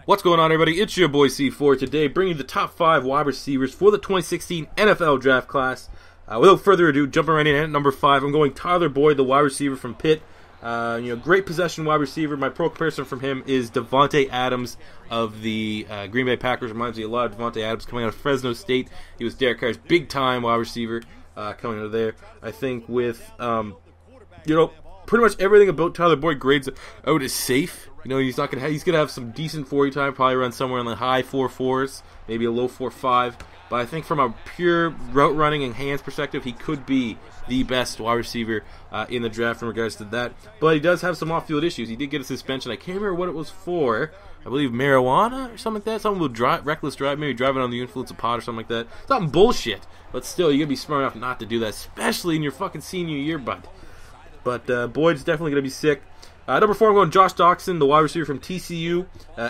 What's going on, everybody? It's your boy C4 today, bringing you the top 5 wide receivers for the 2016 NFL Draft Class. Without further ado, jumping right in at number 5, I'm going Tyler Boyd, the wide receiver from Pitt. Great possession wide receiver. My pro comparison from him is Devontae Adams of the Green Bay Packers. Reminds me a lot of Devontae Adams coming out of Fresno State. He was Derek Carr's big-time wide receiver coming out of there. I think with, pretty much everything about Tyler Boyd grades out is safe. He's gonna have some decent 40 time, probably run somewhere in the high 4.4s, maybe a low 4.5. But I think from a pure route running and hands perspective, he could be the best wide receiver in the draft in regards to that. But he does have some off-field issues. He did get a suspension. I can't remember what it was for. I believe marijuana or something like that. Something with reckless drive, maybe driving on the influence of pot or something like that. Something bullshit. But still, you gotta be smart enough not to do that, especially in your fucking senior year, bud. But Boyd's definitely gonna be sick. Number 4, I'm going Josh Doctson, the wide receiver from TCU.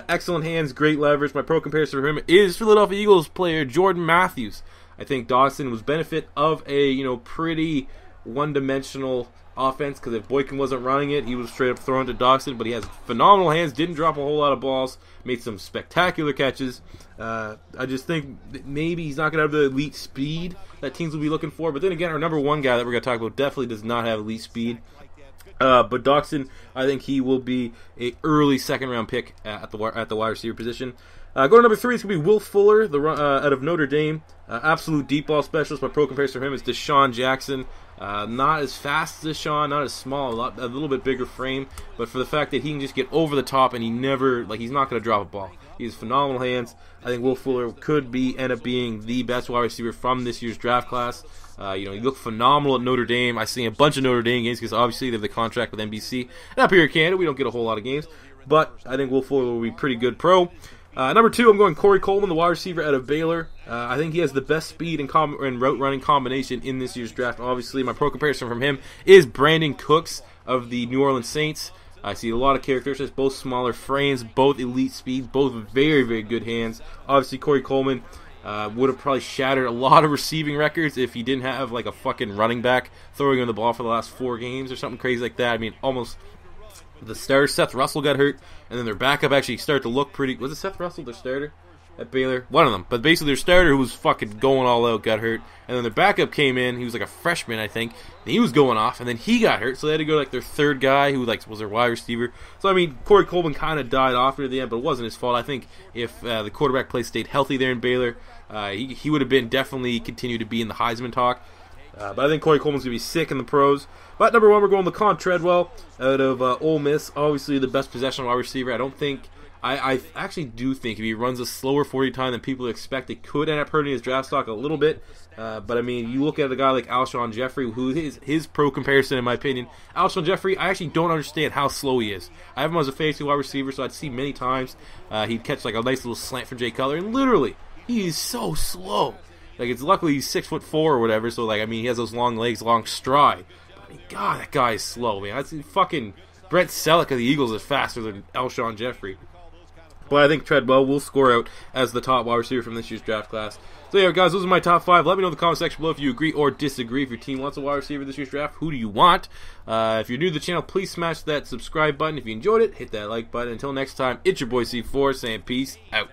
Excellent hands, great leverage. My pro comparison for him is Philadelphia Eagles player Jordan Matthews. I think Doctson was benefit of a pretty one-dimensional offense, because if Boykin wasn't running it, he was straight up throwing to Doctson. But he has phenomenal hands, didn't drop a whole lot of balls, made some spectacular catches. I just think that maybe he's not going to have the elite speed that teams will be looking for. But then again, our number 1 guy that we're going to talk about definitely does not have elite speed. But Doctson, I think he will be an early second-round pick at the wide receiver position. Going to number 3, it's going to be Will Fuller, out of Notre Dame. Absolute deep ball specialist. My pro comparison for him is Deshaun Jackson. Not as fast as Deshaun, not as small, a little bit bigger frame. But for the fact that he can just get over the top and he's not going to drop a ball. He has phenomenal hands. I think Will Fuller could end up being the best wide receiver from this year's draft class. He looked phenomenal at Notre Dame. I've seen a bunch of Notre Dame games because obviously they have the contract with NBC. And up here in Canada, we don't get a whole lot of games. But I think Will Fuller will be pretty good pro. Number 2, I'm going Coleman, the wide receiver out of Baylor. I think he has the best speed and route running combination in this year's draft. Obviously, my pro comparison from him is Brandon Cooks of the New Orleans Saints. I see a lot of characteristics, both smaller frames, both elite speed, both very, very good hands. Obviously, Coleman would have probably shattered a lot of receiving records if he didn't have like a fucking running back throwing him the ball for the last 4 games or something crazy like that. I mean, almost the starter, Seth Russell, got hurt, and then their backup actually started to look pretty. Was it Seth Russell, their starter at Baylor? One of them. But basically, their starter, who was fucking going all out, got hurt, and then their backup came in. He was like a freshman, I think, and he was going off, and then he got hurt, so they had to go to their 3rd guy, who was their wide receiver. So I mean, Coleman kind of died off near the end, but it wasn't his fault. I think if the quarterback play stayed healthy there in Baylor, he would have been definitely continued to be in the Heisman talk. But I think Coleman's going to be sick in the pros. But number 1, we're going Laquon Treadwell out of Ole Miss. Obviously, the best possession wide receiver. I actually do think if he runs a slower 40 time than people expect, it could end up hurting his draft stock a little bit. But I mean, you look at a guy like Alshon Jeffrey, who is his pro comparison, in my opinion. Alshon Jeffrey, I actually don't understand how slow he is. I have him as a fantasy wide receiver, so I'd see many times he'd catch like a nice little slant from Jay Cutler, and literally, he is so slow. It's luckily he's 6'4" or whatever, so he has those long legs, long stride. But I mean, God, that guy is slow, man. That's fucking Brett Selleck of the Eagles is faster than Alshon Jeffrey. But I think Treadwell will score out as the top wide receiver from this year's draft class. So yeah, guys, those are my top 5. Let me know in the comment section below if you agree or disagree. If your team wants a wide receiver this year's draft, who do you want? If you're new to the channel, please smash that subscribe button. If you enjoyed it, hit that like button. Until next time, it's your boy C4 saying peace out.